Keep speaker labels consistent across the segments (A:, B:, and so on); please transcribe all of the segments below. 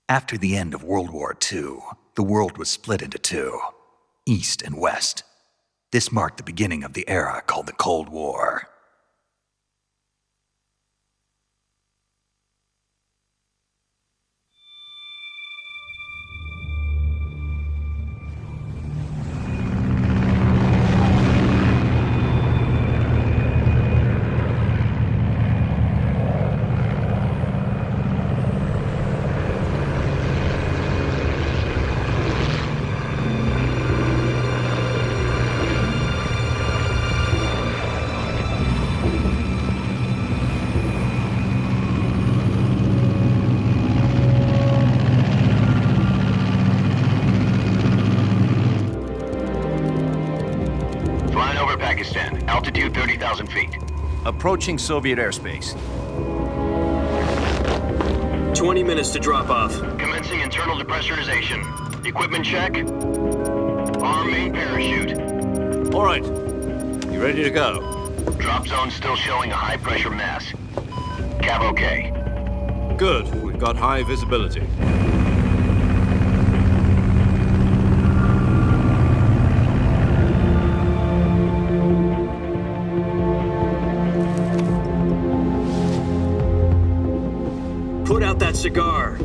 A: After the end of World War II, the world was split into two, East and West. This marked the beginning of the era called the Cold War.
B: Pakistan, altitude 30,000 feet.
C: Approaching Soviet airspace.
D: 20 minutes to drop off.
B: Commencing internal depressurization. Equipment check. Arm main parachute.
C: All right. You ready to go?
B: Drop zone still showing a high pressure mass. Cav okay.
C: Good. We've got high visibility.
D: Put out that cigar.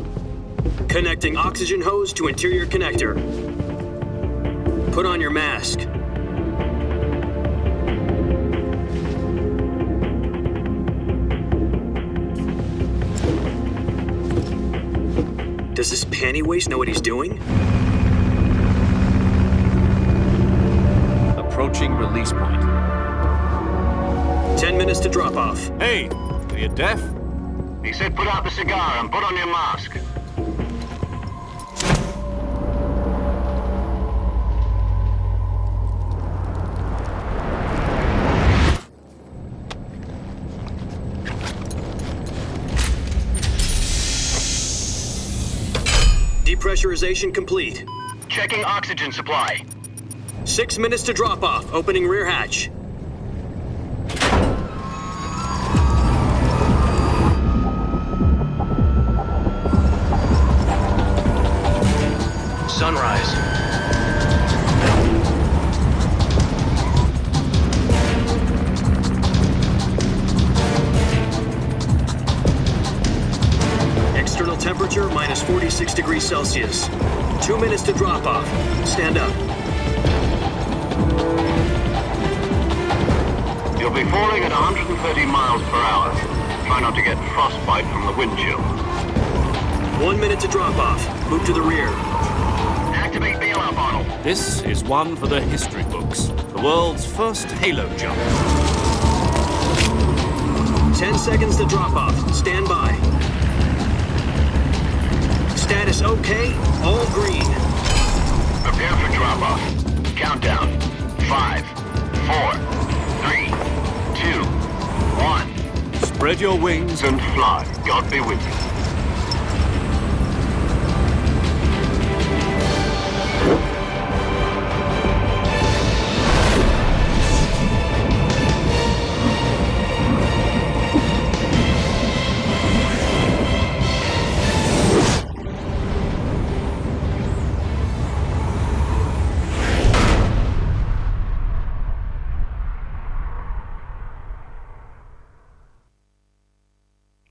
D: Connecting oxygen hose to interior connector. Put on your mask. Does this panty waste know what he's doing?
C: Approaching release point.
D: 10 minutes to drop off.
C: Hey, are you deaf?
B: He said put out the cigar and put on your mask.
D: Depressurization complete.
B: Checking oxygen supply.
D: 6 minutes to drop off. Opening rear hatch.
B: Sunrise.
D: External temperature minus 46 degrees Celsius. 2 minutes to drop off. Stand up.
B: You'll be falling at 130 miles per hour. Try not to get frostbite from the wind chill.
D: 1 minute to drop off. Move to the rear.
B: Activate bailout bottle.
C: This is one for the history books. The world's first halo jump.
D: 10 seconds to drop off. Stand by. Status okay. All green.
B: Prepare for drop off. Countdown. 5, 4, 3, 2, 1.
C: Spread your wings
B: And fly. God be with you.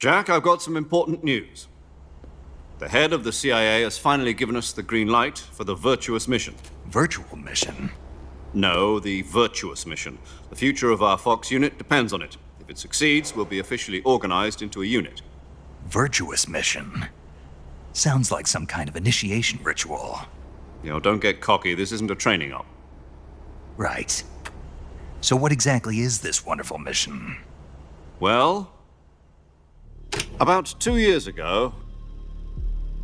C: Jack, I've got some important news. The head of the CIA has finally given us the green light for the virtuous mission.
A: Virtual mission?
C: No, the virtuous mission. The future of our Fox unit depends on it. If it succeeds, we'll be officially organized into a unit.
A: Virtuous mission? Sounds like some kind of initiation ritual.
C: You know, don't get cocky. This isn't a training op.
A: Right. So what exactly is this wonderful mission?
C: Well, about 2 years ago,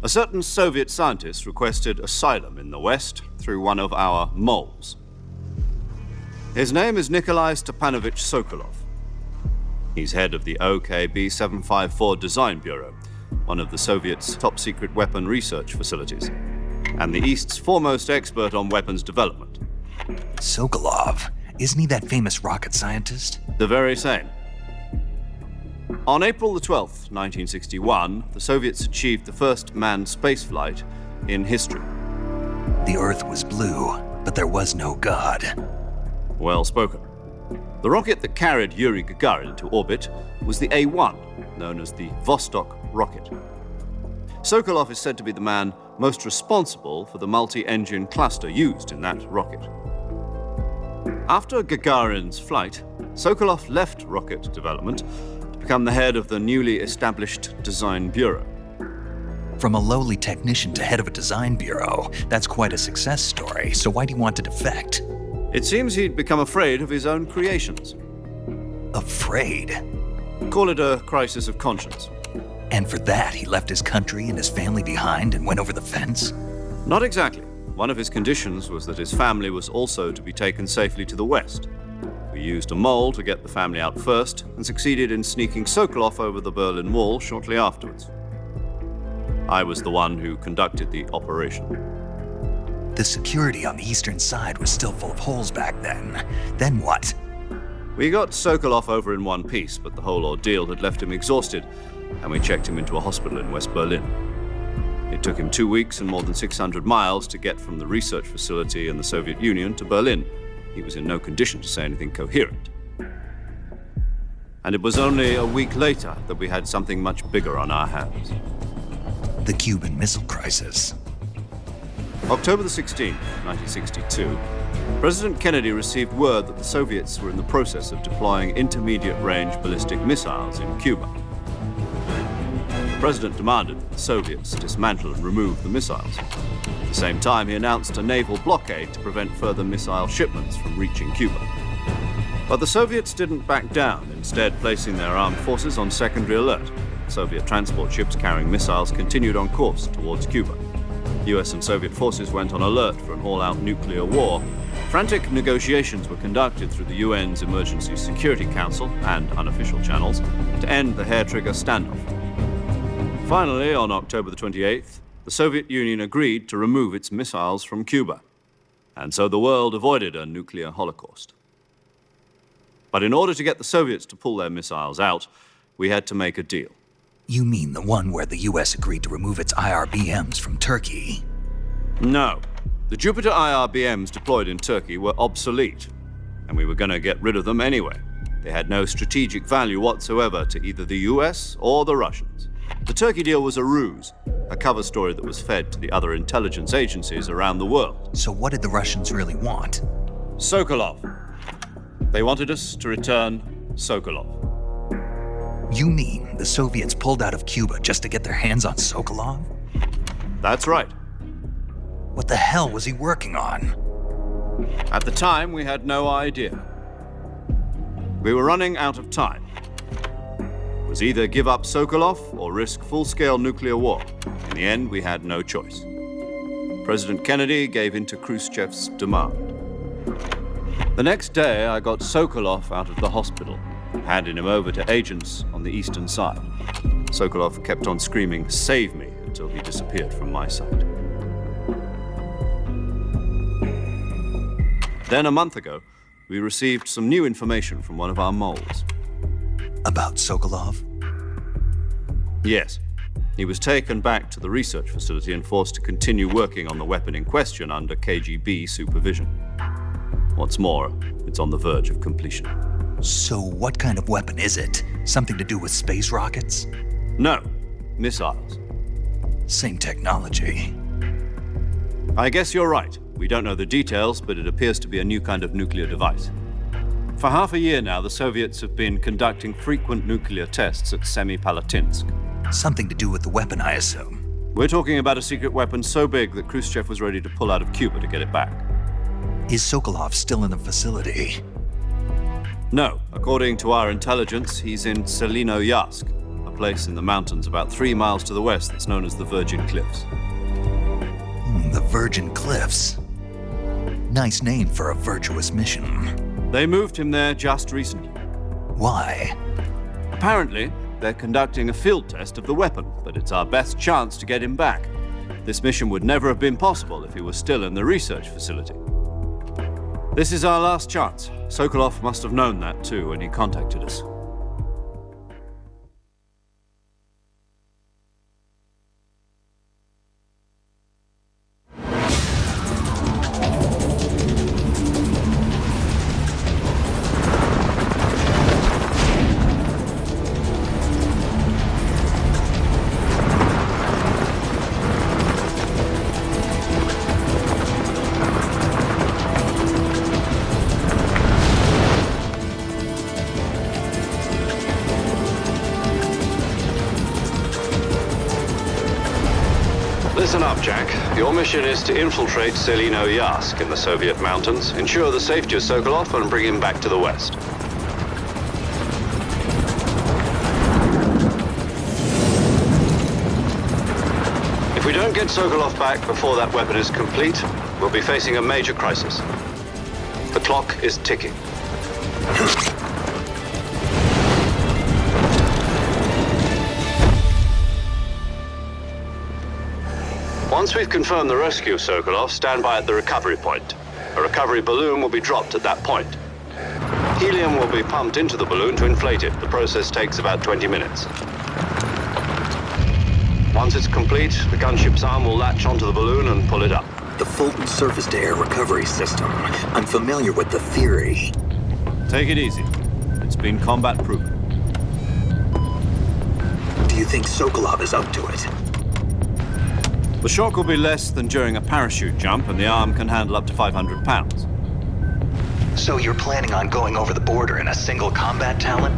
C: a certain Soviet scientist requested asylum in the West through one of our moles. His name is Nikolai Stepanovich Sokolov. He's head of the OKB 754 Design Bureau, one of the Soviets' top-secret weapon research facilities, and the East's foremost expert on weapons development.
A: Sokolov? Isn't he that famous rocket scientist?
C: The very same. On April the 12th, 1961, the Soviets achieved the first manned spaceflight in history.
A: The Earth was blue, but there was no God.
C: Well spoken. The rocket that carried Yuri Gagarin into orbit was the A-1, known as the Vostok rocket. Sokolov is said to be the man most responsible for the multi-engine cluster used in that rocket. After Gagarin's flight, Sokolov left rocket development to become the head of the newly established Design Bureau.
A: From a lowly technician to head of a design bureau, that's quite a success story, so why do you want to defect?
C: It seems he'd become afraid of his own creations.
A: Afraid?
C: Call it a crisis of conscience.
A: And for that, he left his country and his family behind and went over the fence?
C: Not exactly. One of his conditions was that his family was also to be taken safely to the west. We used a mole to get the family out first and succeeded in sneaking Sokolov over the Berlin Wall shortly afterwards. I was the one who conducted the operation.
A: The security on the eastern side was still full of holes back then. Then what?
C: We got Sokolov over in one piece, but the whole ordeal had left him exhausted, and we checked him into a hospital in West Berlin. It took him 2 weeks and more than 600 miles to get from the research facility in the Soviet Union to Berlin. He was in no condition to say anything coherent. And it was only a week later that we had something much bigger on our hands.
A: The Cuban Missile Crisis.
C: October the 16th, 1962, President Kennedy received word that the Soviets were in the process of deploying intermediate-range ballistic missiles in Cuba. The president demanded that the Soviets dismantle and remove the missiles. At the same time, he announced a naval blockade to prevent further missile shipments from reaching Cuba. But the Soviets didn't back down, instead placing their armed forces on secondary alert. Soviet transport ships carrying missiles continued on course towards Cuba. US and Soviet forces went on alert for an all-out nuclear war. Frantic negotiations were conducted through the UN's Emergency Security Council and unofficial channels to end the hair-trigger standoff. Finally, on October the 28th, the Soviet Union agreed to remove its missiles from Cuba. And so the world avoided a nuclear holocaust. But in order to get the Soviets to pull their missiles out, we had to make a deal.
A: You mean the one where the US agreed to remove its IRBMs from Turkey?
C: No. The Jupiter IRBMs deployed in Turkey were obsolete, and we were going to get rid of them anyway. They had no strategic value whatsoever to either the US or the Russians. The Turkey deal was a ruse, a cover story that was fed to the other intelligence agencies around the world.
A: So what did the Russians really want?
C: Sokolov. They wanted us to return Sokolov.
A: You mean the Soviets pulled out of Cuba just to get their hands on Sokolov?
C: That's right.
A: What the hell was he working on?
C: At the time, we had no idea. We were running out of time. It was either give up Sokolov or risk full-scale nuclear war. In the end, we had no choice. President Kennedy gave in to Khrushchev's demand. The next day, I got Sokolov out of the hospital, handing him over to agents on the eastern side. Sokolov kept on screaming, "Save me," until he disappeared from my sight. Then a month ago, we received some new information from one of our moles.
A: About Sokolov?
C: Yes. He was taken back to the research facility and forced to continue working on the weapon in question under KGB supervision. What's more, it's on the verge of completion.
A: So what kind of weapon is it? Something to do with space rockets?
C: No, missiles.
A: Same technology.
C: I guess you're right. We don't know the details, but it appears to be a new kind of nuclear device. For half a year now, the Soviets have been conducting frequent nuclear tests at Semipalatinsk.
A: Something to do with the weapon, I assume.
C: We're talking about a secret weapon so big that Khrushchev was ready to pull out of Cuba to get it back.
A: Is Sokolov still in the facility?
C: No. According to our intelligence, he's in Selinoyarsk, a place in the mountains about 3 miles to the west that's known as the Virgin Cliffs.
A: The Virgin Cliffs. Nice name for a virtuous mission.
C: They moved him there just recently.
A: Why?
C: Apparently, they're conducting a field test of the weapon, but it's our best chance to get him back. This mission would never have been possible if he was still in the research facility. This is our last chance. Sokolov must have known that too when he contacted us. Listen up, Jack. Your mission is to infiltrate Selino Yask in the Soviet mountains, ensure the safety of Sokolov, and bring him back to the West. If we don't get Sokolov back before that weapon is complete, we'll be facing a major crisis. The clock is ticking. Once we've confirmed the rescue of Sokolov, stand by at the recovery point. A recovery balloon will be dropped at that point. Helium will be pumped into the balloon to inflate it. The process takes about 20 minutes. Once it's complete, the gunship's arm will latch onto the balloon and pull it up.
D: The Fulton surface-to-air recovery system. I'm familiar with the theory.
C: Take it easy. It's been combat-proven.
D: Do you think Sokolov is up to it?
C: The shock will be less than during a parachute jump, and the arm can handle up to 500 pounds.
A: So you're planning on going over the border in a single combat Talon?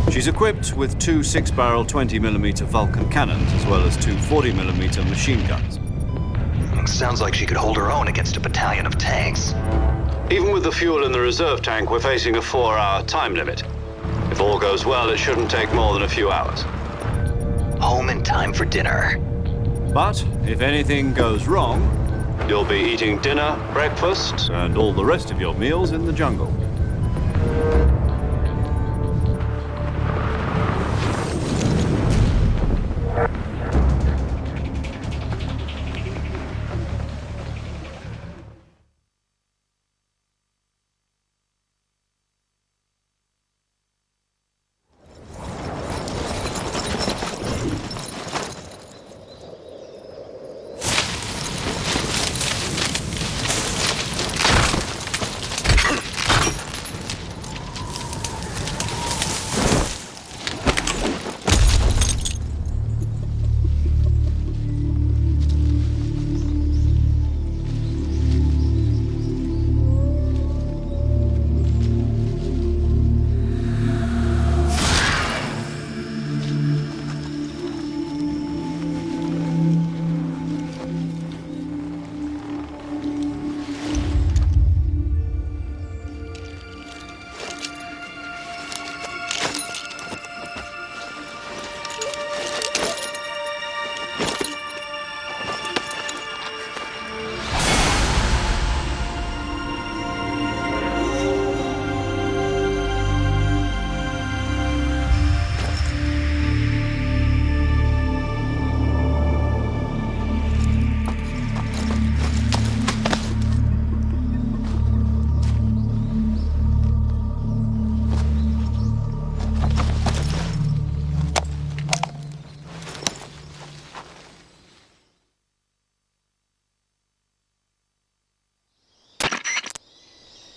C: She's equipped with two 6-barrel 20mm Vulcan cannons, as well as two 40mm machine guns.
A: Sounds like she could hold her own against a battalion of tanks.
C: Even with the fuel in the reserve tank, we're facing a 4-hour time limit. If all goes well, it shouldn't take more than a few hours.
A: Home in time for dinner.
C: But if anything goes wrong, you'll be eating dinner, breakfast, and all the rest of your meals in the jungle.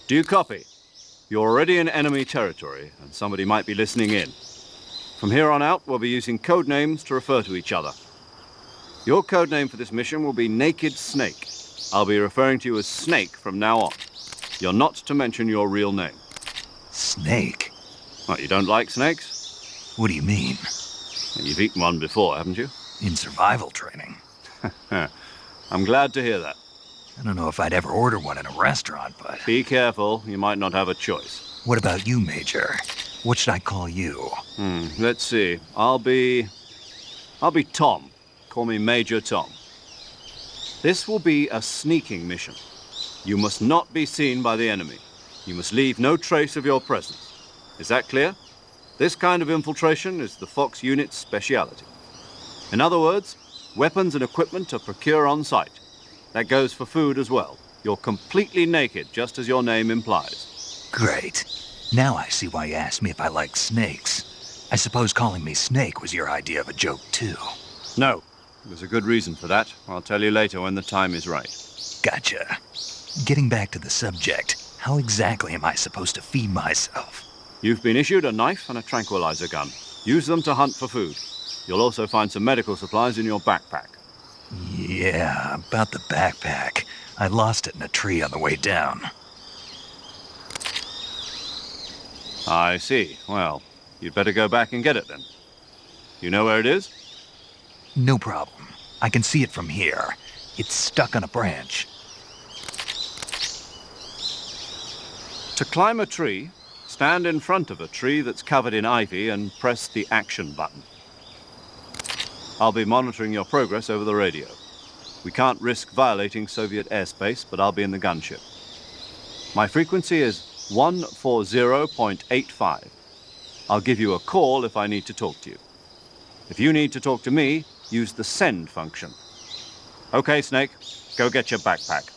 C: Do you copy? You're already in enemy territory, and somebody might be listening in. From here on out, we'll be using code names to refer to each other. Your code name for this mission will be Naked Snake. I'll be referring to you as Snake from now on. You're not to mention your real name.
A: Snake?
C: What, you don't like snakes?
A: What do you mean?
C: You've eaten one before, haven't you?
A: In survival training.
C: I'm glad to hear that.
A: I don't know if I'd ever order one in a restaurant, but...
C: Be careful, you might not have a choice.
A: What about you, Major? What should I call you?
C: Let's see. I'll be Tom. Call me Major Tom. This will be a sneaking mission. You must not be seen by the enemy. You must leave no trace of your presence. Is that clear? This kind of infiltration is the Fox unit's speciality. In other words, weapons and equipment are procured on site. That goes for food as well. You're completely naked, just as your name implies.
A: Great. Now I see why you asked me if I like snakes. I suppose calling me Snake was your idea of a joke, too.
C: No. There's a good reason for that. I'll tell you later when the time is right.
A: Gotcha. Getting back to the subject, how exactly am I supposed to feed myself?
C: You've been issued a knife and a tranquilizer gun. Use them to hunt for food. You'll also find some medical supplies in your backpack.
A: Yeah, about the backpack. I lost it in a tree on the way down.
C: I see. Well, you'd better go back and get it then. You know where it is?
A: No problem. I can see it from here. It's stuck on a branch.
C: To climb a tree, stand in front of a tree that's covered in ivy and press the action button. I'll be monitoring your progress over the radio. We can't risk violating Soviet airspace, but I'll be in the gunship. My frequency is 140.85. I'll give you a call if I need to talk to you. If you need to talk to me, use the send function. Okay, Snake, go get your backpack.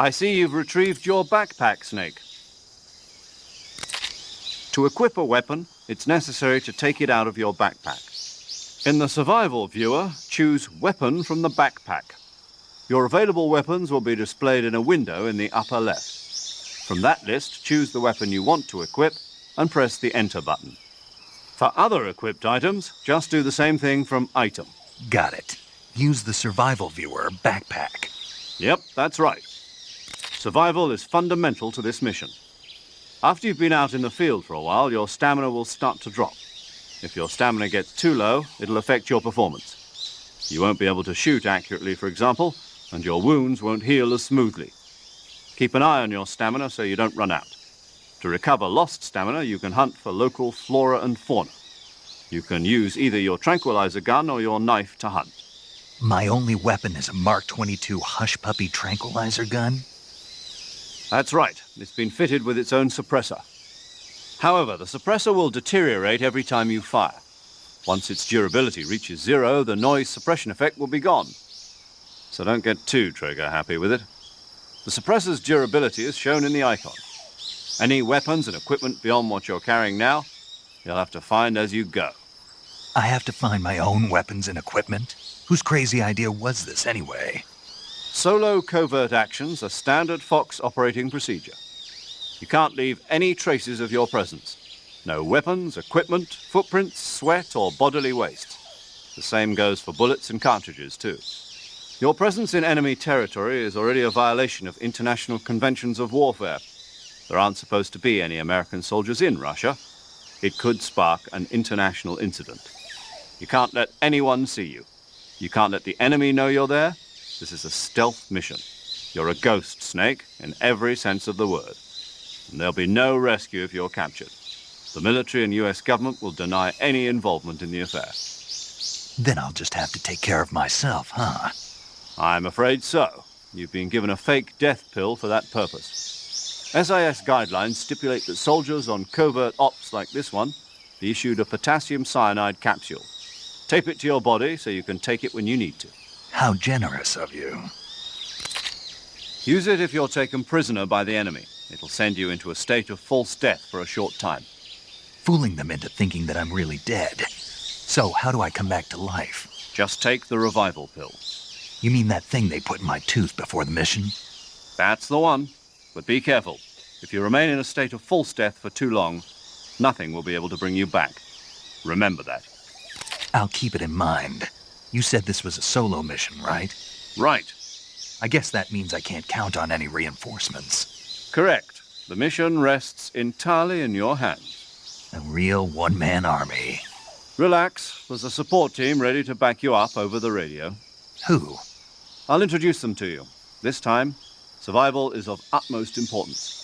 C: I see you've retrieved your backpack, Snake. To equip a weapon, it's necessary to take it out of your backpack. In the survival viewer, choose Weapon from the backpack. Your available weapons will be displayed in a window in the upper left. From that list, choose the weapon you want to equip and press the Enter button. For other equipped items, just do the same thing from Item.
A: Got it. Use the survival viewer backpack.
C: Yep, that's right. Survival is fundamental to this mission. After you've been out in the field for a while, your stamina will start to drop. If your stamina gets too low, it'll affect your performance. You won't be able to shoot accurately, for example, and your wounds won't heal as smoothly. Keep an eye on your stamina so you don't run out. To recover lost stamina, you can hunt for local flora and fauna. You can use either your tranquilizer gun or your knife to hunt.
A: My only weapon is a Mark 22 Hush Puppy tranquilizer gun?
C: That's right. It's been fitted with its own suppressor. However, the suppressor will deteriorate every time you fire. Once its durability reaches 0, the noise suppression effect will be gone. So don't get too trigger-happy with it. The suppressor's durability is shown in the icon. Any weapons and equipment beyond what you're carrying now, you'll have to find as you go.
A: I have to find my own weapons and equipment? Whose crazy idea was this anyway?
C: Solo covert actions are standard Fox operating procedure. You can't leave any traces of your presence. No weapons, equipment, footprints, sweat, or bodily waste. The same goes for bullets and cartridges, too. Your presence in enemy territory is already a violation of international conventions of warfare. There aren't supposed to be any American soldiers in Russia. It could spark an international incident. You can't let anyone see you. You can't let the enemy know you're there. This is a stealth mission. You're a ghost, Snake, in every sense of the word. And there'll be no rescue if you're captured. The military and US government will deny any involvement in the affair.
A: Then I'll just have to take care of myself, huh?
C: I'm afraid so. You've been given a fake death pill for that purpose. SIS guidelines stipulate that soldiers on covert ops like this one be issued a potassium cyanide capsule. Tape it to your body so you can take it when you need to.
A: How generous of you.
C: Use it if you're taken prisoner by the enemy. It'll send you into a state of false death for a short time.
A: Fooling them into thinking that I'm really dead. So how do I come back to life?
C: Just take the revival pill.
A: You mean that thing they put in my tooth before the mission?
C: That's the one. But be careful. If you remain in a state of false death for too long, nothing will be able to bring you back. Remember that.
A: I'll keep it in mind. You said this was a solo mission, right?
C: Right.
A: I guess that means I can't count on any reinforcements.
C: Correct. The mission rests entirely in your hands.
A: A real one-man army.
C: Relax. There's a support team ready to back you up over the radio.
A: Who?
C: I'll introduce them to you. This time, survival is of utmost importance.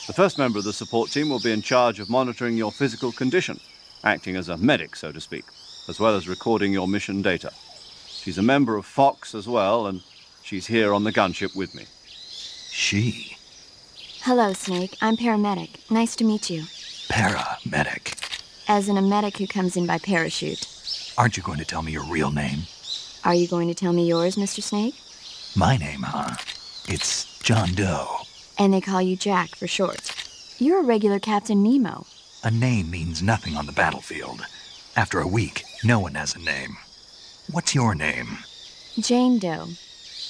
C: The first member of the support team will be in charge of monitoring your physical condition, acting as a medic, so to speak, as well as recording your mission data. She's a member of Fox as well, and she's here on the gunship with me.
A: She?
E: Hello, Snake. I'm paramedic. Nice to meet you.
A: Paramedic.
E: As in a medic who comes in by parachute.
A: Aren't you going to tell me your real name?
E: Are you going to tell me yours, Mr. Snake?
A: My name, huh? It's John Doe.
E: And they call you Jack for short. You're a regular Captain Nemo.
A: A name means nothing on the battlefield. After a week, no one has a name. What's your name?
E: Jane Doe.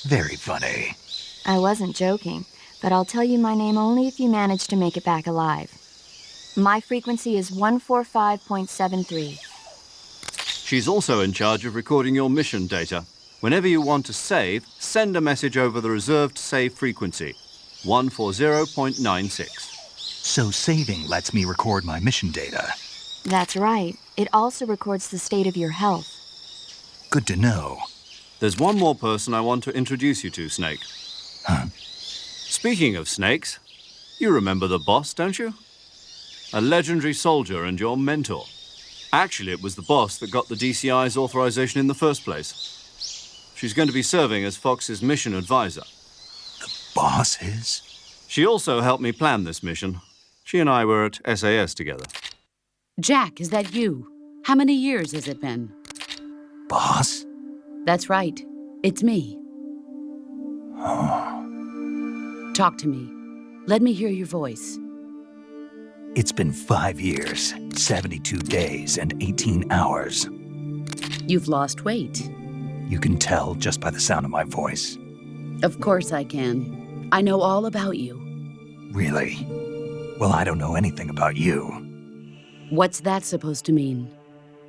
A: Very funny.
E: I wasn't joking, but I'll tell you my name only if you manage to make it back alive. My frequency is 145.73.
C: She's also in charge of recording your mission data. Whenever you want to save, send a message over the reserved save frequency, 140.96.
A: So saving lets me record my mission data.
E: That's right. It also records the state of your health.
A: Good to know.
C: There's one more person I want to introduce you to, Snake.
A: Huh?
C: Speaking of snakes, you remember the boss, don't you? A legendary soldier and your mentor. Actually, it was the boss that got the DCI's authorization in the first place. She's going to be serving as Fox's mission advisor.
A: The boss is?
C: She also helped me plan this mission. She and I were at SAS together.
F: Jack, is that you? How many years has it been?
A: Boss?
F: That's right. It's me. Talk to me. Let me hear your voice.
A: It's been 5 years, 72 days, and 18 hours.
F: You've lost weight.
A: You can tell just by the sound of my voice.
F: Of course I can. I know all about you.
A: Really? Well, I don't know anything about you.
F: What's that supposed to mean?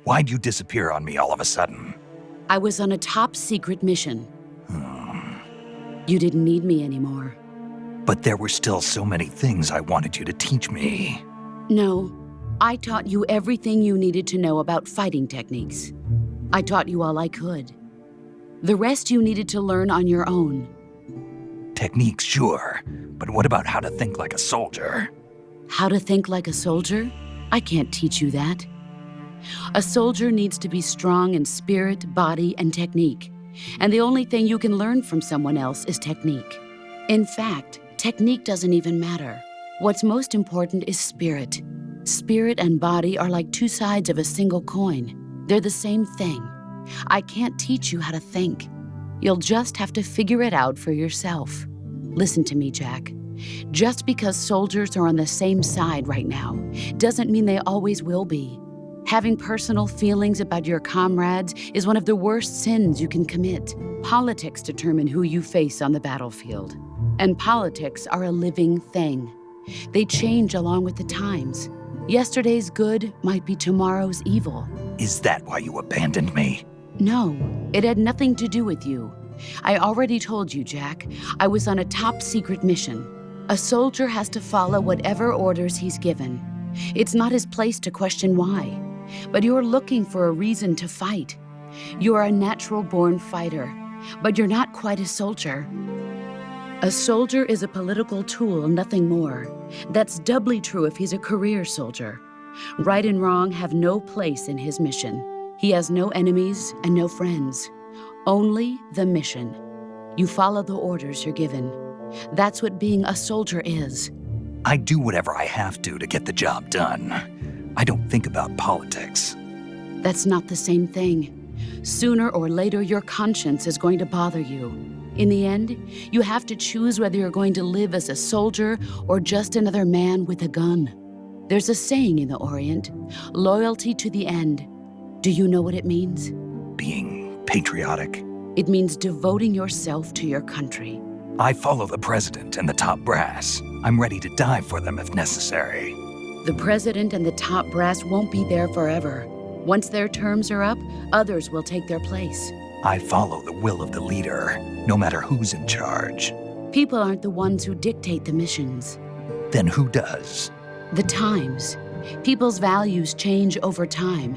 A: Why'd you disappear on me all of a sudden?
F: I was on a top-secret mission. You didn't need me anymore.
A: But there were still so many things I wanted you to teach me.
F: No, I taught you everything you needed to know about fighting techniques. I taught you all I could. The rest you needed to learn on your own.
A: Techniques, sure. But what about how to think like a soldier?
F: How to think like a soldier? I can't teach you that. A soldier needs to be strong in spirit, body, and technique. And the only thing you can learn from someone else is technique. In fact, technique doesn't even matter. What's most important is spirit. Spirit and body are like two sides of a single coin. They're the same thing. I can't teach you how to think. You'll just have to figure it out for yourself. Listen to me, Jack. Just because soldiers are on the same side right now doesn't mean they always will be. Having personal feelings about your comrades is one of the worst sins you can commit. Politics determine who you face on the battlefield. And politics are a living thing. They change along with the times. Yesterday's good might be tomorrow's evil.
A: Is that why you abandoned me?
F: No, it had nothing to do with you. I already told you, Jack. I was on a top-secret mission. A soldier has to follow whatever orders he's given. It's not his place to question why. But you're looking for a reason to fight. You're a natural-born fighter, but you're not quite a soldier. A soldier is a political tool, nothing more. That's doubly true if he's a career soldier. Right and wrong have no place in his mission. He has no enemies and no friends. Only the mission. You follow the orders you're given. That's what being a soldier is.
A: I do whatever I have to get the job done. I don't think about politics.
F: That's not the same thing. Sooner or later, your conscience is going to bother you. In the end, you have to choose whether you're going to live as a soldier or just another man with a gun. There's a saying in the Orient, loyalty to the end. Do you know what it means?
A: Being patriotic.
F: It means devoting yourself to your country.
A: I follow the president and the top brass. I'm ready to die for them if necessary.
F: The president and the top brass won't be there forever. Once their terms are up, others will take their place.
A: I follow the will of the leader, no matter who's in charge.
F: People aren't the ones who dictate the missions.
A: Then who does?
F: The times. People's values change over time,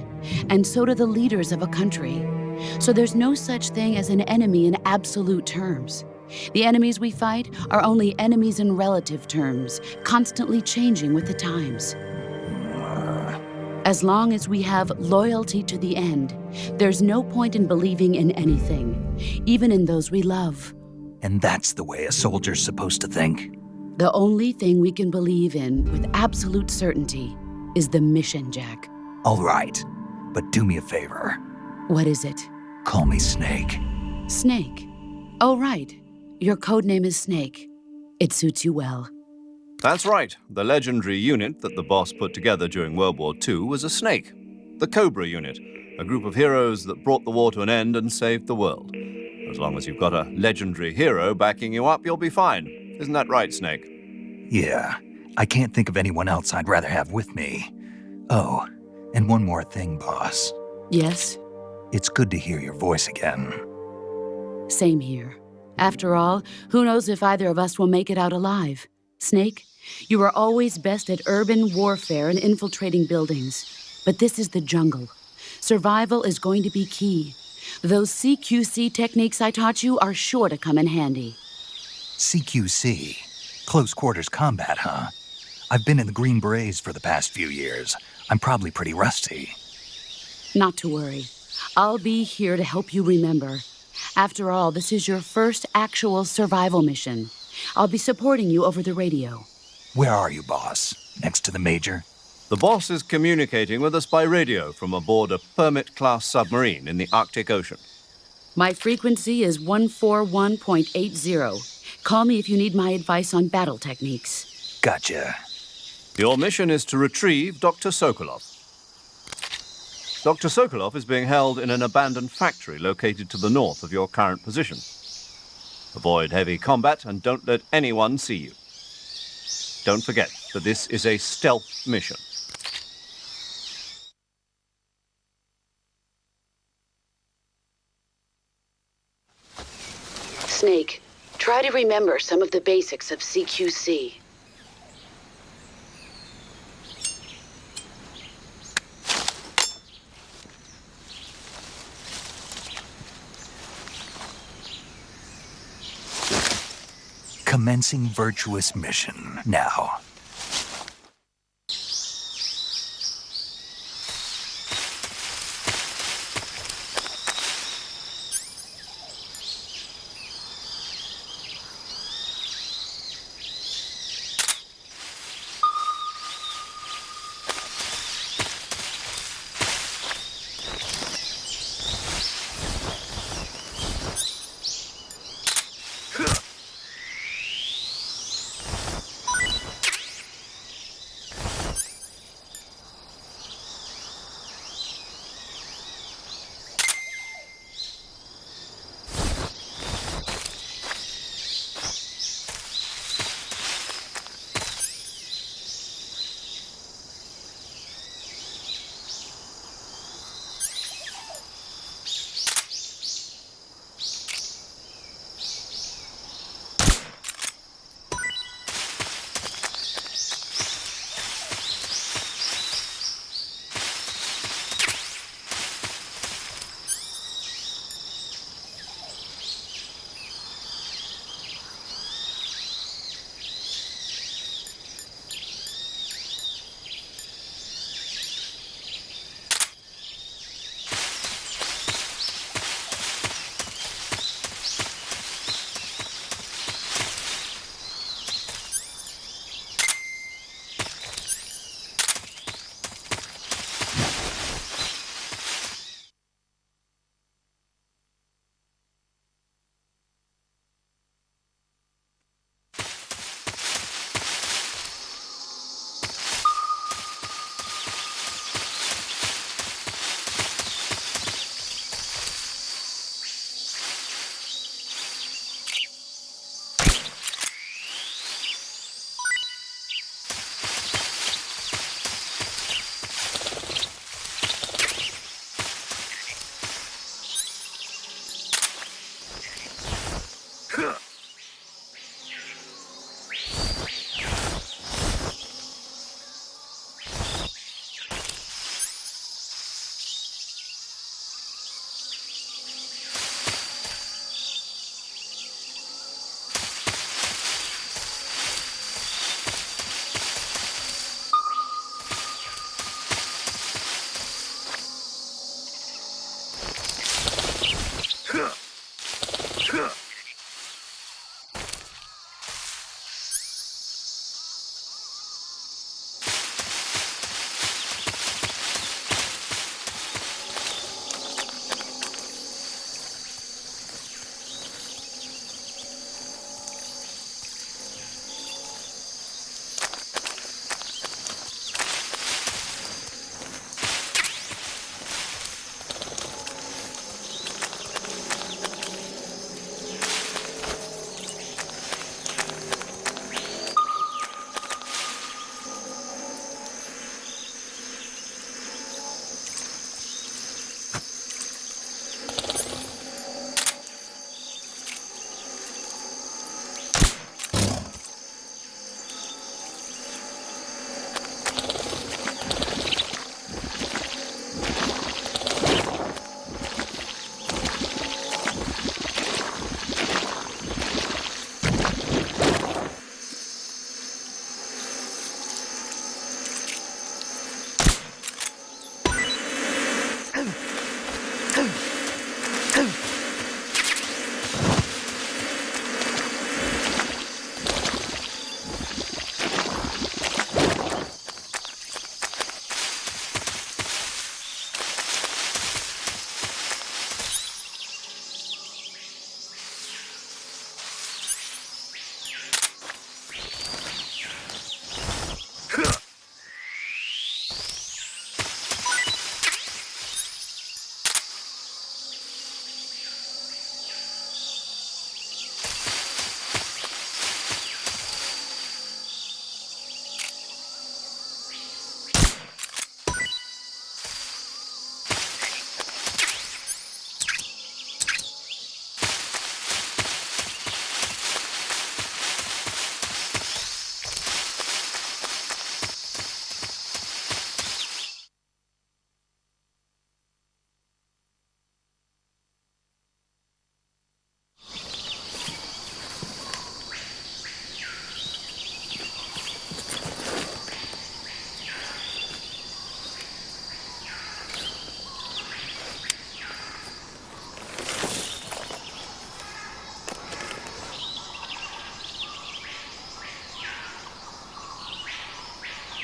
F: and so do the leaders of a country. So there's no such thing as an enemy in absolute terms. The enemies we fight are only enemies in relative terms, constantly changing with the times. As long as we have loyalty to the end, there's no point in believing in anything, even in those we love.
A: And that's the way a soldier's supposed to think?
F: The only thing we can believe in with absolute certainty is the mission, Jack.
A: All right, but do me a favor.
F: What is it?
A: Call me Snake.
F: Snake. Oh, right. Your code name is Snake. It suits you well.
C: That's right. The legendary unit that the boss put together during World War II was a snake. The Cobra unit, a group of heroes that brought the war to an end and saved the world. As long as you've got a legendary hero backing you up, you'll be fine. Isn't that right, Snake?
A: Yeah, I can't think of anyone else I'd rather have with me. Oh, and one more thing, boss.
F: Yes?
A: It's good to hear your voice again.
F: Same here. After all, who knows if either of us will make it out alive? Snake, you are always best at urban warfare and infiltrating buildings. But this is the jungle. Survival is going to be key. Those CQC techniques I taught you are sure to come in handy.
A: CQC? Close quarters combat, huh? I've been in the Green Berets for the past few years. I'm probably pretty rusty.
F: Not to worry. I'll be here to help you remember. After all, this is your first actual survival mission. I'll be supporting you over the radio.
A: Where are you, boss? Next to the Major?
C: The boss is communicating with us by radio from aboard a Permit-class submarine in the Arctic Ocean.
F: My frequency is 141.80. Call me if you need my advice on battle techniques.
A: Gotcha.
C: Your mission is to retrieve Dr. Sokolov. Dr. Sokolov is being held in an abandoned factory located to the north of your current position. Avoid heavy combat and don't let anyone see you. Don't forget that this is a stealth mission.
F: Snake, try to remember some of the basics of CQC.
A: Commencing virtuous mission now.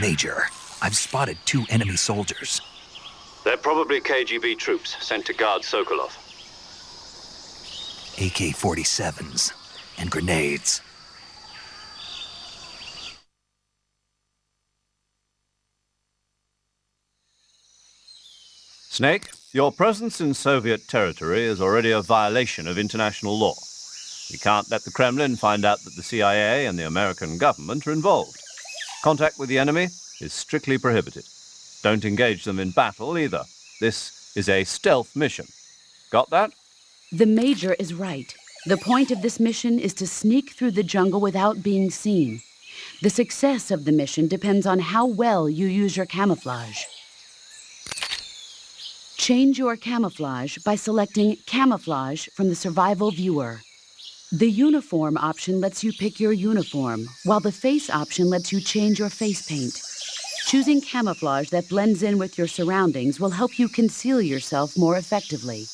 A: Major, I've spotted 2 enemy soldiers.
C: They're probably KGB troops sent to guard Sokolov.
A: AK-47s and grenades.
C: Snake, your presence in Soviet territory is already a violation of international law. We can't let the Kremlin find out that the CIA and the American government are involved. Contact with the enemy is strictly prohibited. Don't engage them in battle either. This is a stealth mission. Got that?
F: The Major is right. The point of this mission is to sneak through the jungle without being seen. The success of the mission depends on how well you use your camouflage. Change your camouflage by selecting Camouflage from the Survival Viewer. The Uniform option lets you pick your uniform, while the Face option lets you change your face paint. Choosing camouflage that blends in with your surroundings will help you conceal yourself more effectively.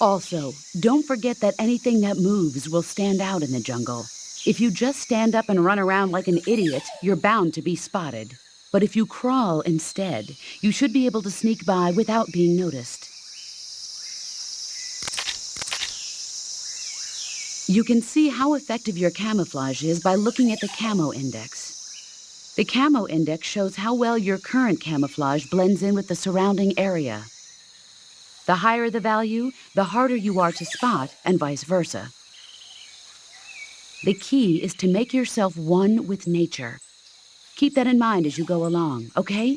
F: Also, don't forget that anything that moves will stand out in the jungle. If you just stand up and run around like an idiot, you're bound to be spotted. But if you crawl instead, you should be able to sneak by without being noticed. You can see how effective your camouflage is by looking at the Camo Index. The Camo Index shows how well your current camouflage blends in with the surrounding area. The higher the value, the harder you are to spot, and vice versa. The key is to make yourself one with nature. Keep that in mind as you go along, okay?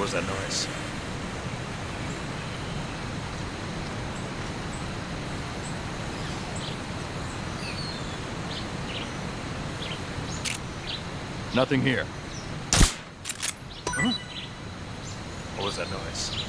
A: What was that noise? Nothing here. Huh? What was that noise?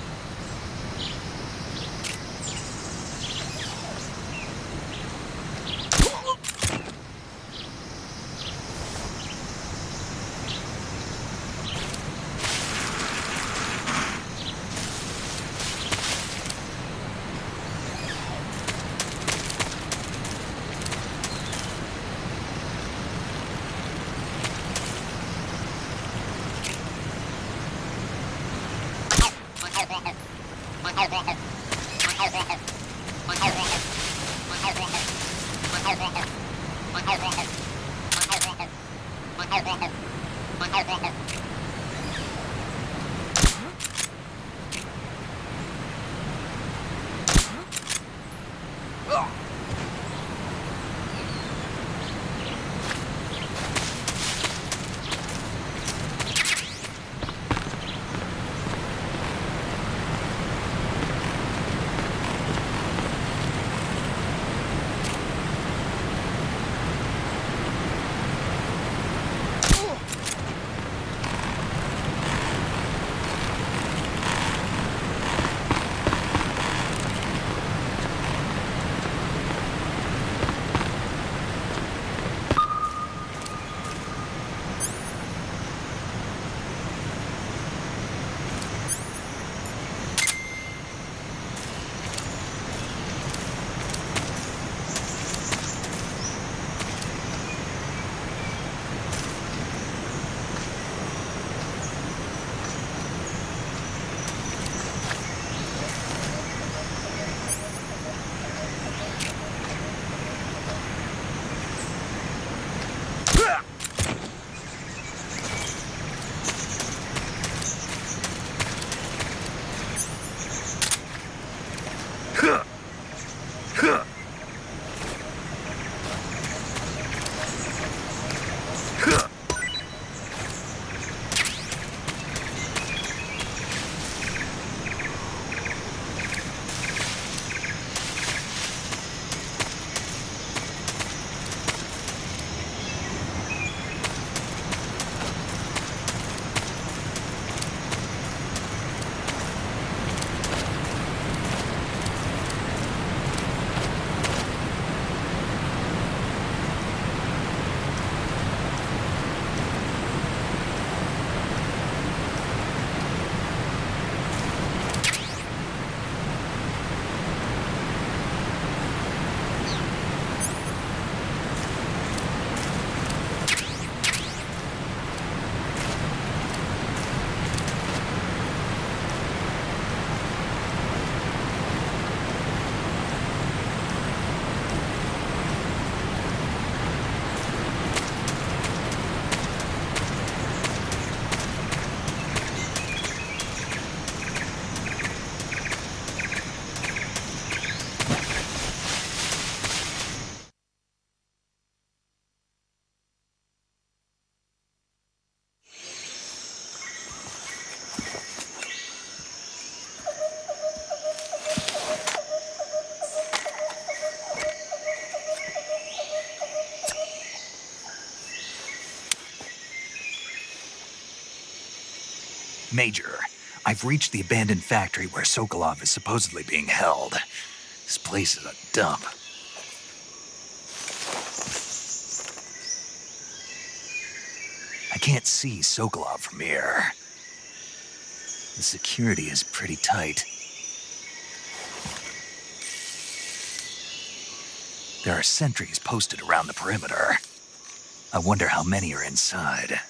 A: Major, I've reached the abandoned factory where Sokolov is supposedly being held. This place is a dump. I can't see Sokolov from here. The security is pretty tight. There are sentries posted around the perimeter. I wonder how many are inside.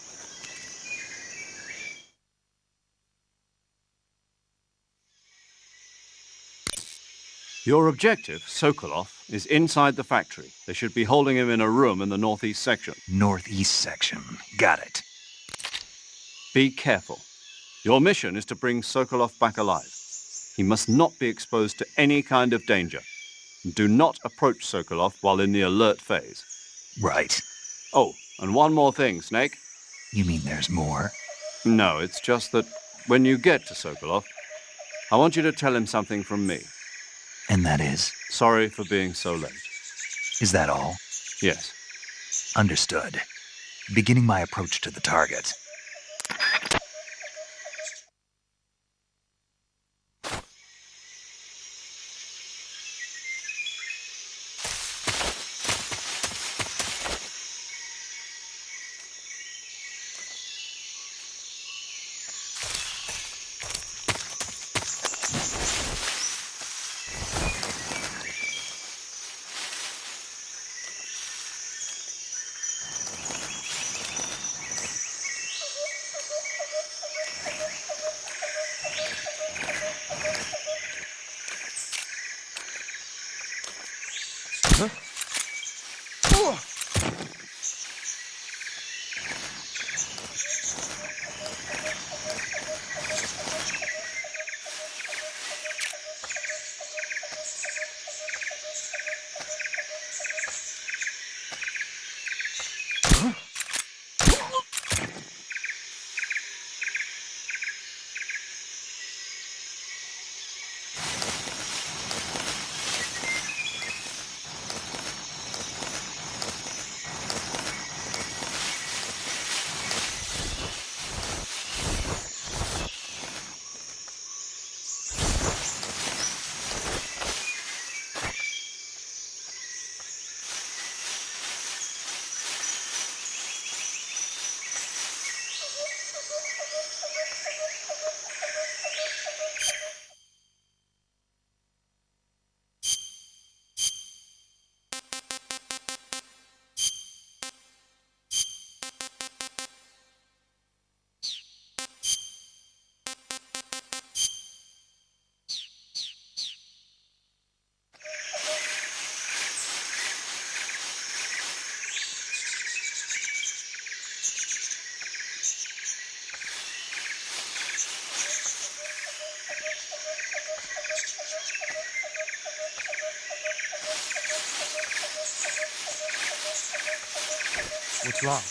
C: Your objective, Sokolov, is inside the factory. They should be holding him in a room in the northeast section.
A: Northeast section. Got it.
C: Be careful. Your mission is to bring Sokolov back alive. He must not be exposed to any kind of danger. Do not approach Sokolov while in the alert phase.
A: Right.
C: Oh, and one more thing, Snake.
A: You mean there's more?
C: No, it's just that When you get to Sokolov, I want you to tell him something from me.
A: And that is?
C: Sorry for being so late.
A: Is that all?
C: Yes.
A: Understood. Beginning my approach to the target.
G: What's wrong?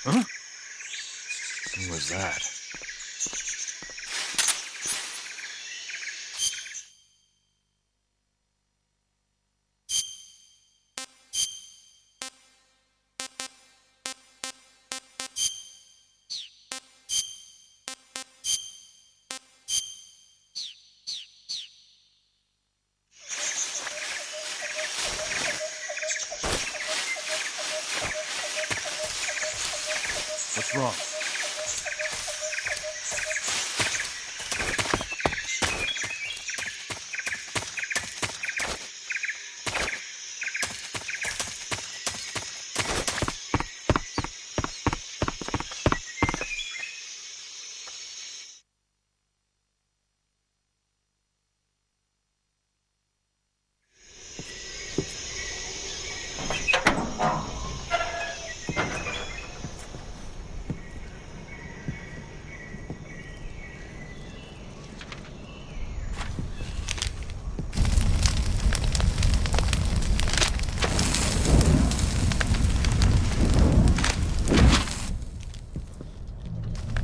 H: Huh? What was that? What's wrong?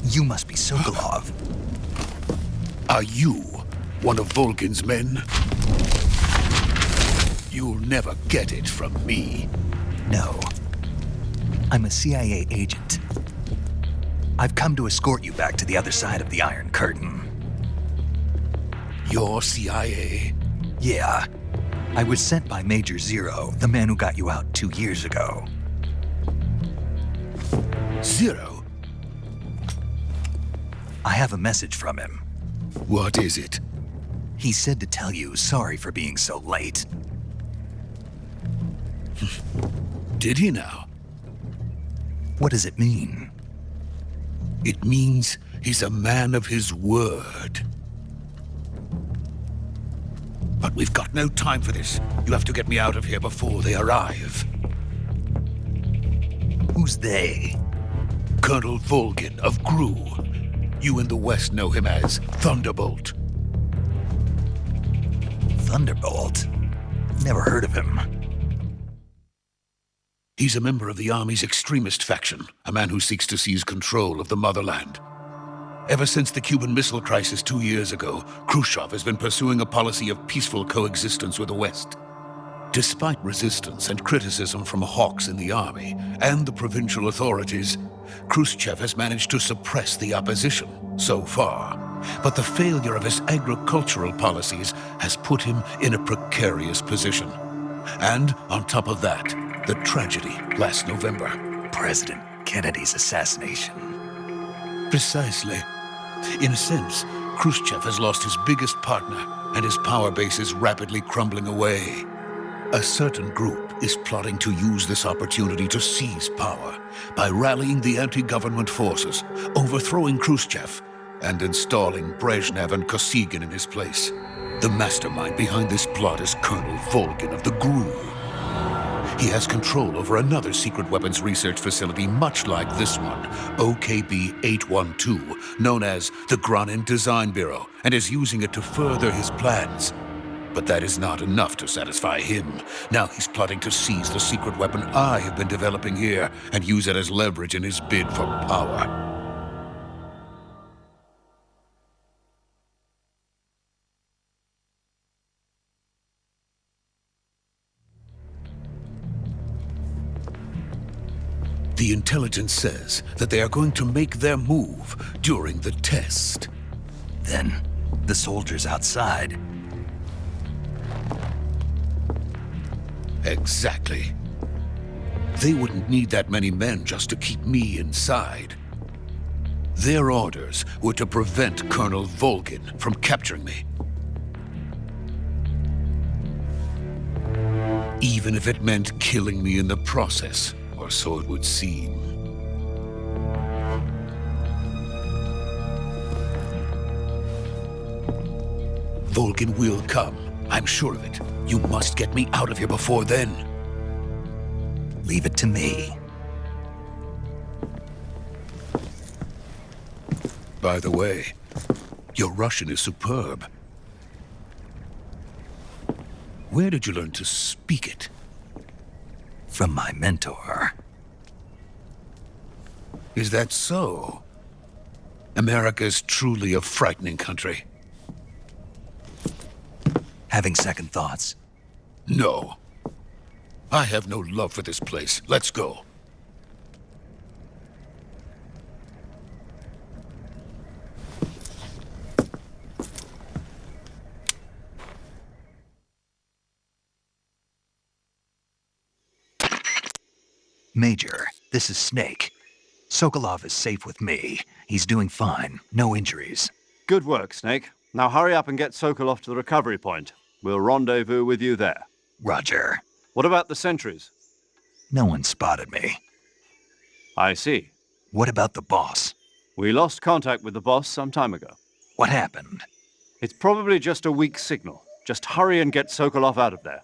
A: You must be Sokolov.
G: Are you one of Volgin's men? You'll never get it from me.
A: No. I'm a CIA agent. I've come to escort you back to the other side of the Iron Curtain.
G: You're CIA?
A: Yeah. I was sent by Major Zero, the man who got you out 2 years ago.
G: Zero?
A: I have a message from him.
G: What is it?
A: He said to tell you sorry for being so late.
G: Did he now?
A: What does it mean?
G: It means he's a man of his word. But we've got no time for this. You have to get me out of here before they arrive.
A: Who's they?
G: Colonel Volgin of Gru. You in the West know him as Thunderbolt.
A: Thunderbolt? Never heard of him.
G: He's a member of the Army's extremist faction, a man who seeks to seize control of the motherland. Ever since the Cuban Missile Crisis 2 years ago, Khrushchev has been pursuing a policy of peaceful coexistence with the West. Despite resistance and criticism from hawks in the army and the provincial authorities, Khrushchev has managed to suppress the opposition so far. But the failure of his agricultural policies has put him in a precarious position. And on top of that, the tragedy last November.
A: President Kennedy's assassination.
G: Precisely. In a sense, Khrushchev has lost his biggest partner, and his power base is rapidly crumbling away. A certain group is plotting to use this opportunity to seize power by rallying the anti-government forces, overthrowing Khrushchev, and installing Brezhnev and Kosygin in his place. The mastermind behind this plot is Colonel Volgin of the Gru. He has control over another secret weapons research facility much like this one, OKB-812, known as the Granin Design Bureau, and is using it to further his plans. But that is not enough to satisfy him. Now he's plotting to seize the secret weapon I have been developing here and use it as leverage in his bid for power. The intelligence says that they are going to make their move during the test.
A: Then, the soldiers outside.
G: Exactly. They wouldn't need that many men just to keep me inside. Their orders were to prevent Colonel Volgin from capturing me. Even if it meant killing me in the process. Or so it would seem. Volgin will come. I'm sure of it. You must get me out of here before then.
A: Leave it to me.
G: By the way, your Russian is superb. Where did you learn to speak it?
A: From my mentor.
G: Is that so? America is truly a frightening country.
A: Having second thoughts?
G: No. I have no love for this place. Let's go.
A: Major, this is Snake. Sokolov is safe with me. He's doing fine. No injuries.
C: Good work, Snake. Now hurry up and get Sokolov to the recovery point. We'll rendezvous with you there.
A: Roger.
C: What about the sentries?
A: No one spotted me.
C: I see.
A: What about the boss?
C: We lost contact with the boss some time ago.
A: What happened?
C: It's probably just a weak signal. Just hurry and get Sokolov out of there.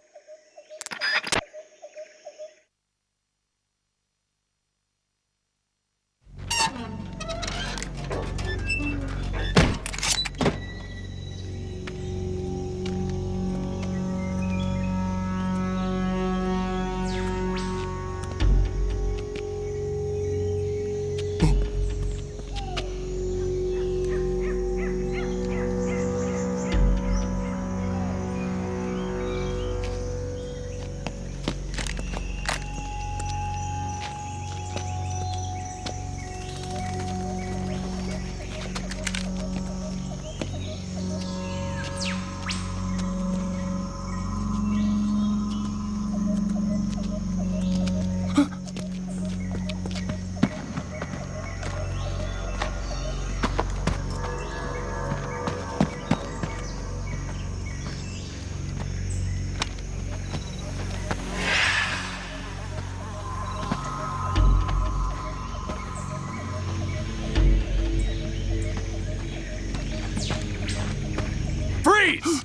H: Freeze!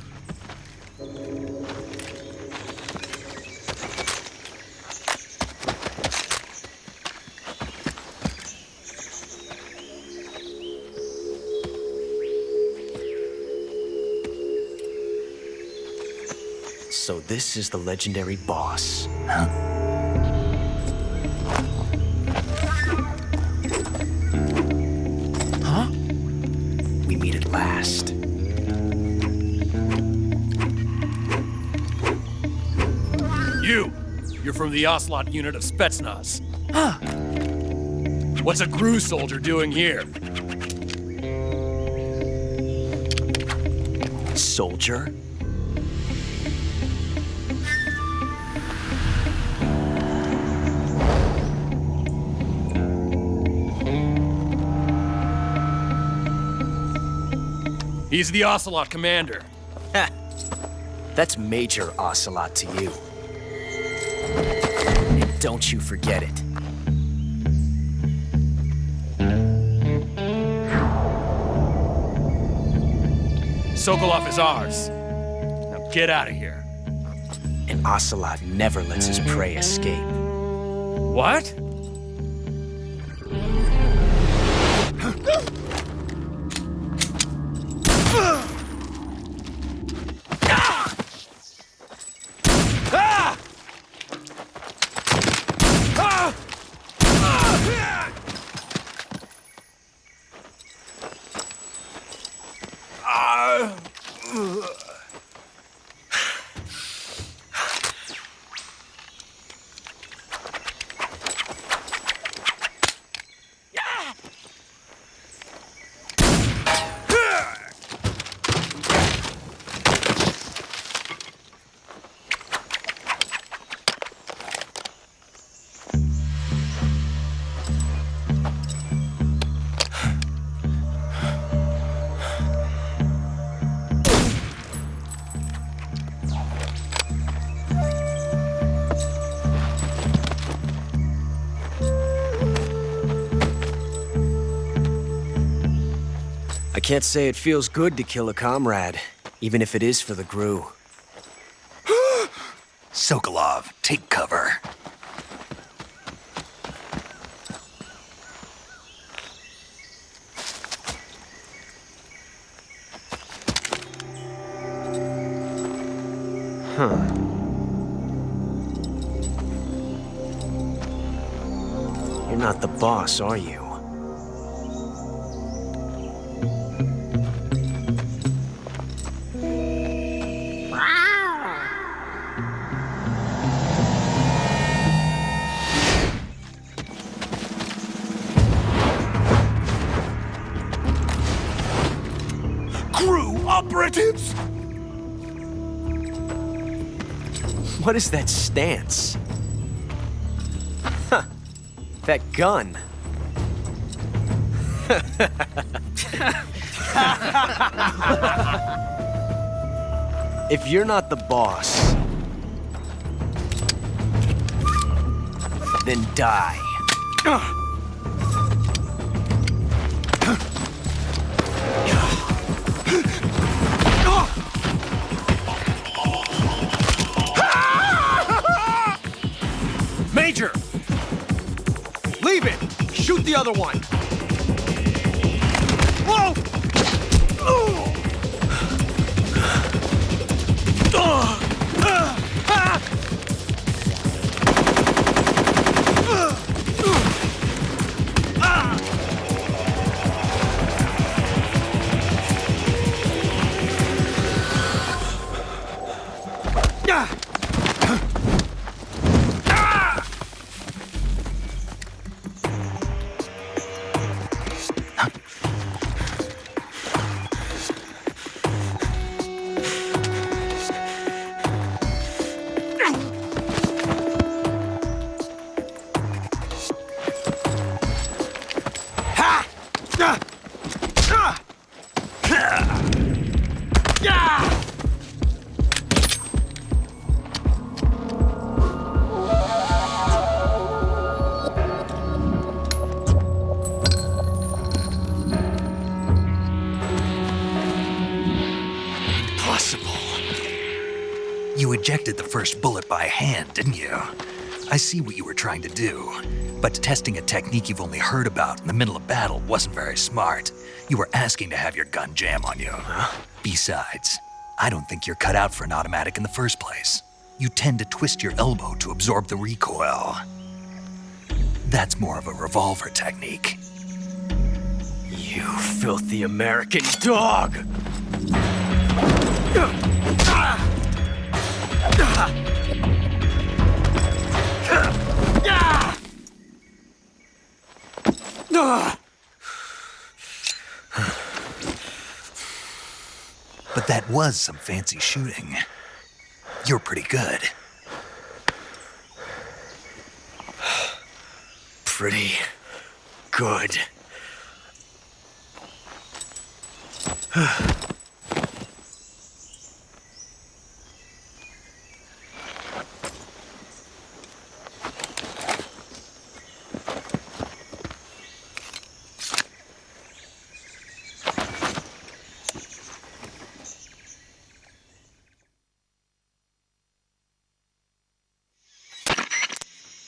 I: So this is the legendary boss. Huh? We meet at last.
H: You're from the Ocelot unit of Spetsnaz. Huh. What's a GRU soldier doing here?
I: Soldier?
H: He's the Ocelot commander.
I: Ha! That's Major Ocelot to you. And don't you forget it.
H: Sokolov is ours. Now get out of here.
I: And Ocelot never lets his prey escape.
H: What?
I: I can't say it feels good to kill a comrade, even if it is for the GRU.
A: Sokolov, take cover.
I: Huh. You're not the boss, are you?
A: GRU operatives!
I: What is that stance? Huh. That gun. If you're not the boss, then die.
J: Major! Leave it! Shoot the other one! Whoa!
A: ejected the first bullet by hand, didn't you? I see what you were trying to do, but testing a technique you've only heard about in the middle of battle wasn't very smart. You were asking to have your gun jam on you. Besides, I don't think you're cut out for an automatic in the first place. You tend to twist your elbow to absorb the recoil. That's more of a revolver technique.
I: You filthy American dog!
A: But that was some fancy shooting. You're pretty good.
I: Pretty good.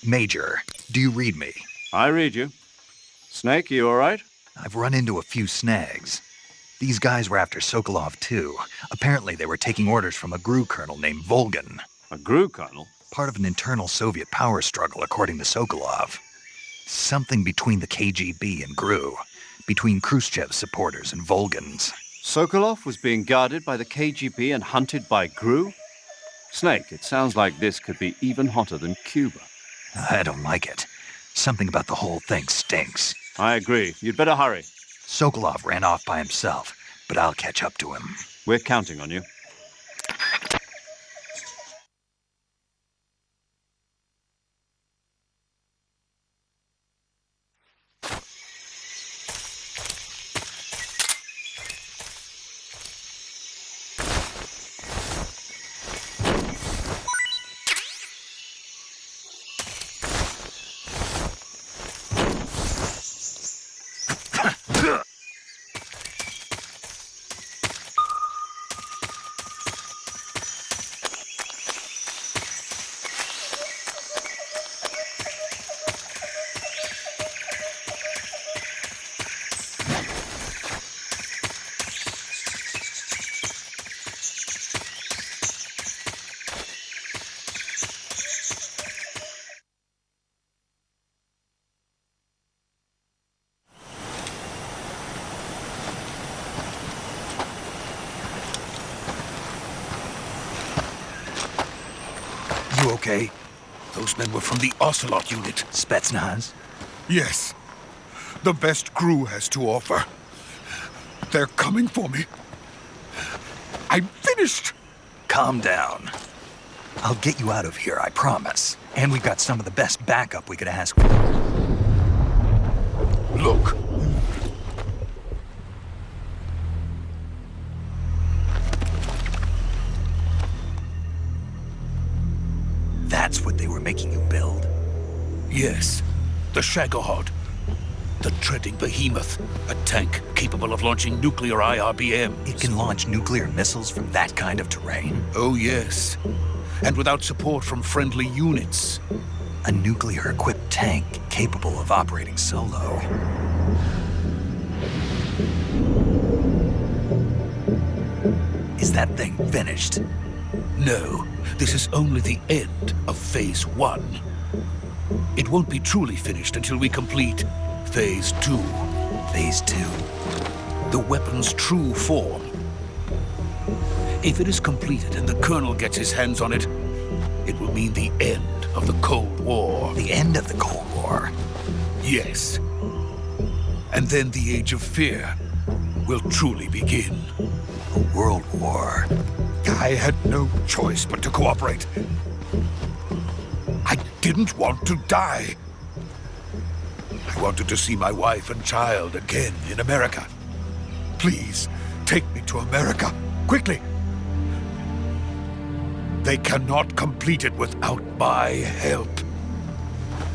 A: Major, do you read me?
C: I read you. Snake, you all right?
A: I've run into a few snags. These guys were after Sokolov too. Apparently they were taking orders from a GRU colonel named Volgan.
C: A GRU colonel?
A: Part of an internal Soviet power struggle, according to Sokolov. Something between the KGB and GRU. Between Khrushchev's supporters and Volgan's.
C: Sokolov was being guarded by the KGB and hunted by GRU? Snake, it sounds like this could be even hotter than Cuba.
A: I don't like it. Something about the whole thing stinks.
C: I agree. You'd better hurry.
A: Sokolov ran off by himself, but I'll catch up to him.
C: We're counting on you.
A: You okay?
G: Those men were from the Ocelot unit.
A: Spetsnaz?
G: Yes. The best GRU has to offer. They're coming for me. I'm finished!
A: Calm down. I'll get you out of here, I promise. And we've got some of the best backup we could ask for.
G: Look.
A: That's what they were making you build?
G: Yes. The Shagohod. The treading behemoth. A tank capable of launching nuclear IRBM.
A: It can launch nuclear missiles from that kind of terrain?
G: Oh, yes. And without support from friendly units.
A: A nuclear-equipped tank capable of operating solo. Is that thing finished?
G: No, this is only the end of Phase 1. It won't be truly finished until we complete Phase 2.
A: Phase 2?
G: The weapon's true form. If it is completed and the Colonel gets his hands on it, it will mean the end of the Cold War.
A: The end of the Cold War?
G: Yes. And then the Age of Fear will truly begin.
A: A world war?
G: I had no choice but to cooperate. I didn't want to die. I wanted to see my wife and child again in America. Please, take me to America, quickly. They cannot complete it without my help.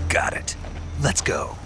A: Got it. Let's go.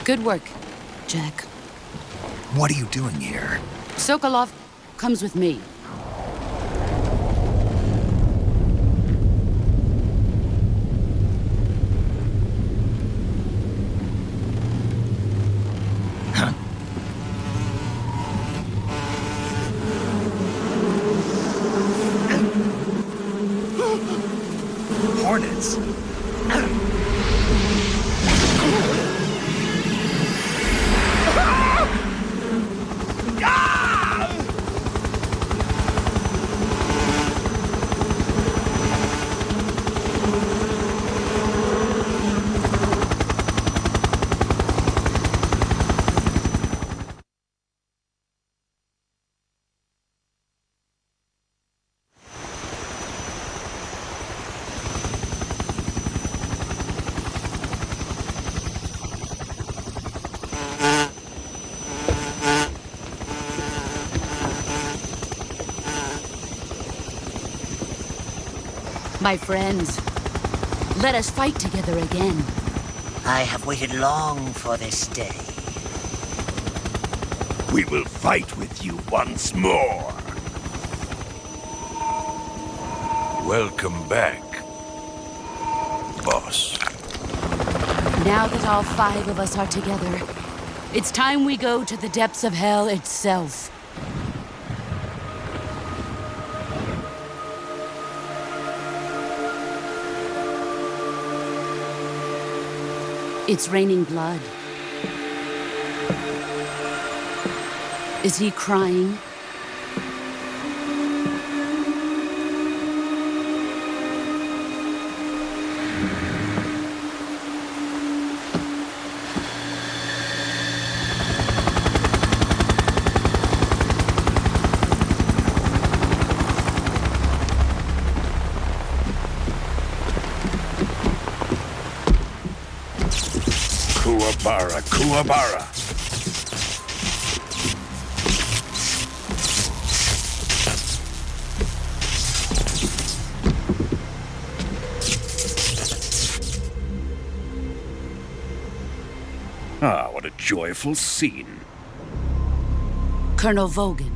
F: Good work, Jack.
A: What are you doing here?
F: Sokolov comes with me.
A: Hornets?
F: My friends, let us fight together again.
K: I have waited long for this day.
L: We will fight with you once more. Welcome back, boss.
F: Now that all 5 of us are together, it's time we go to the depths of hell itself. It's raining blood. Is he crying?
L: Kuwabara, Kuwabara. Ah, what a joyful scene.
F: Colonel Vogan.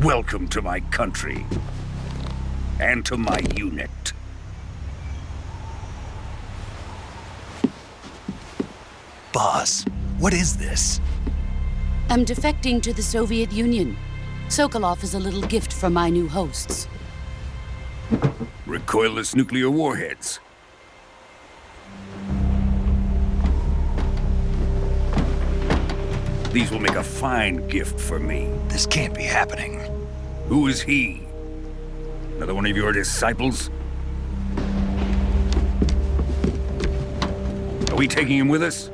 L: Welcome to my country. And to my unit.
A: Boss, what is this?
F: I'm defecting to the Soviet Union. Sokolov is a little gift from my new hosts.
L: Recoilless nuclear warheads. These will make a fine gift for me.
A: This can't be happening.
L: Who is he? Another one of your disciples? Are we taking him with us?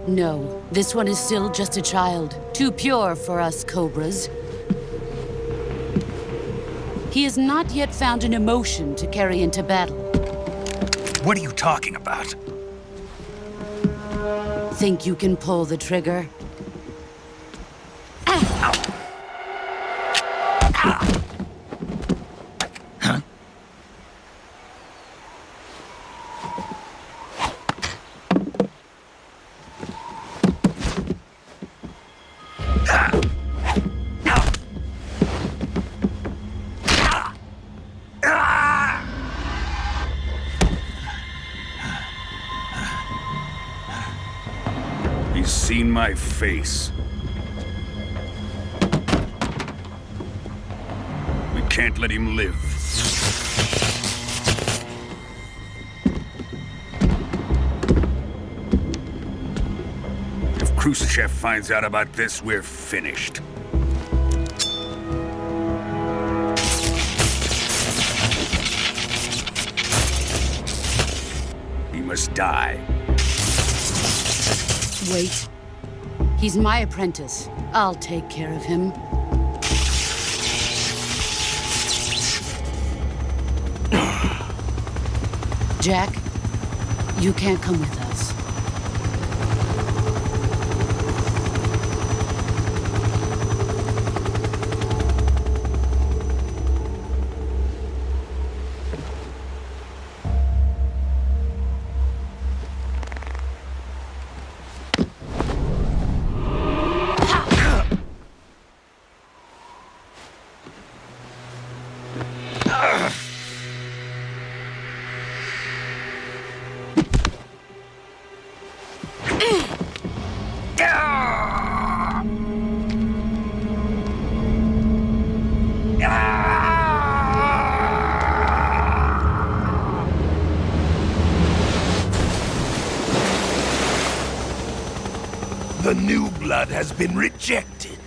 F: No, this one is still just a child. Too pure for us Cobras. He has not yet found an emotion to carry into battle.
A: What are you talking about?
F: Think you can pull the trigger?
L: He's seen my face. We can't let him live. If Khrushchev finds out about this, we're finished. He must die.
F: Wait. He's my apprentice. I'll take care of him. Jack, you can't come with us.
G: The new blood has been rejected.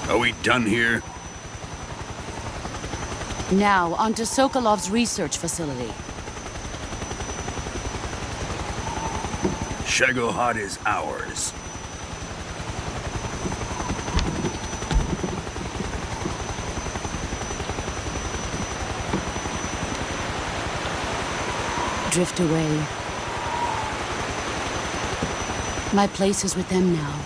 L: Are we done here?
F: Now, on to Sokolov's research facility.
L: Shagohod is ours.
F: Drift away. My place is with them now.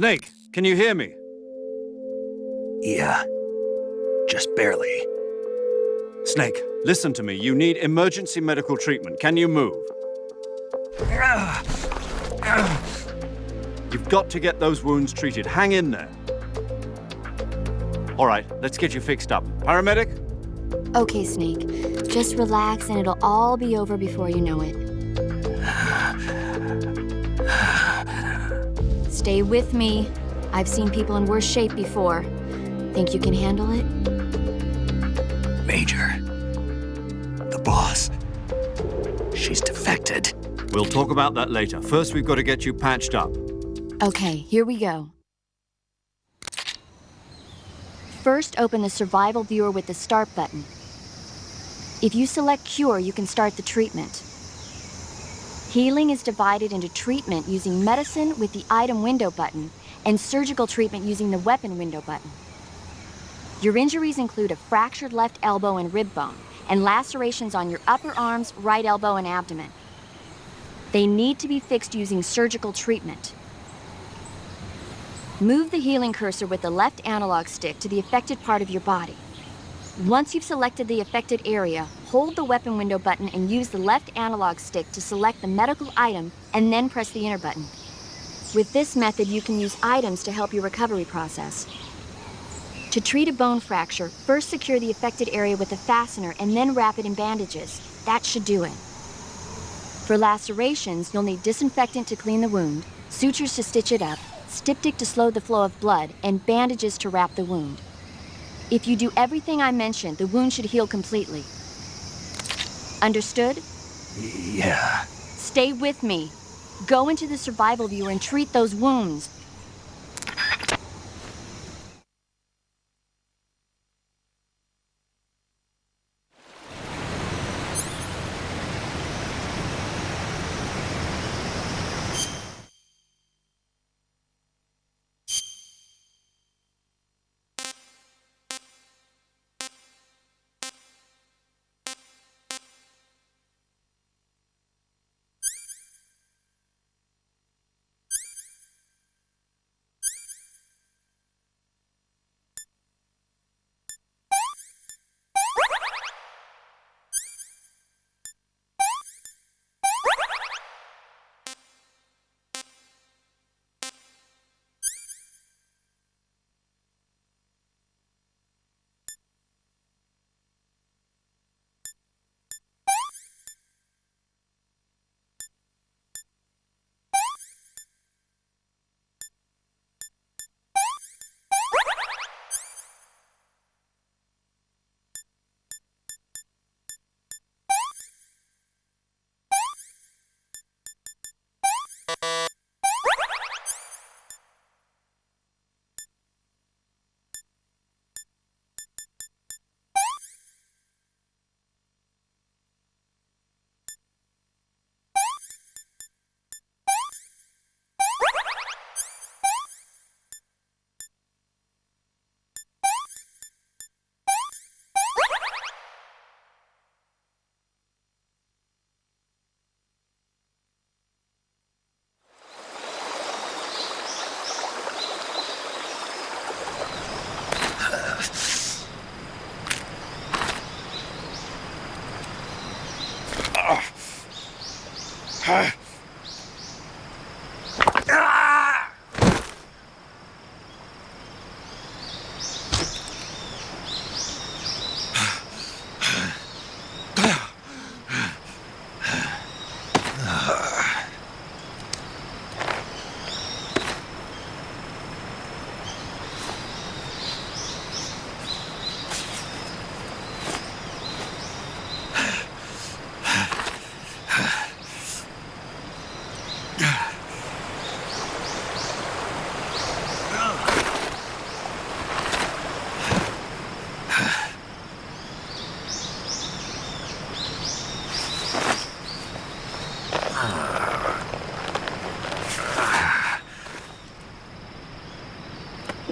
C: Snake, can you hear me?
A: Yeah. Just barely.
C: Snake, listen to me. You need emergency medical treatment. Can you move? You've got to get those wounds treated. Hang in there. All right, let's get you fixed up. Paramedic?
E: Okay, Snake. Just relax and it'll all be over before you know it. Stay with me. I've seen people in worse shape before. Think you can handle it?
A: Major. The boss. She's defected.
C: We'll talk about that later. First, we've got to get you patched up.
E: Okay, here we go. First, open the survival viewer with the start button. If you select cure, you can start the treatment. Healing is divided into treatment using medicine with the item window button and surgical treatment using the weapon window button. Your injuries include a fractured left elbow and rib bone and lacerations on your upper arms, right elbow, and abdomen. They need to be fixed using surgical treatment. Move the healing cursor with the left analog stick to the affected part of your body. Once you've selected the affected area, hold the weapon window button and use the left analog stick to select the medical item and then press the enter button. With this method, you can use items to help your recovery process. To treat a bone fracture, first secure the affected area with a fastener and then wrap it in bandages. That should do it. For lacerations, you'll need disinfectant to clean the wound, sutures to stitch it up, styptic to slow the flow of blood, and bandages to wrap the wound. If you do everything I mentioned, the wound should heal completely. Understood?
A: Yeah.
E: Stay with me. Go into the survival viewer and treat those wounds.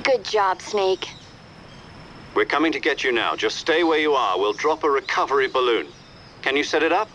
E: Good job, Snake.
C: We're coming to get you now. Just stay where you are. We'll drop a recovery balloon. Can you set it up?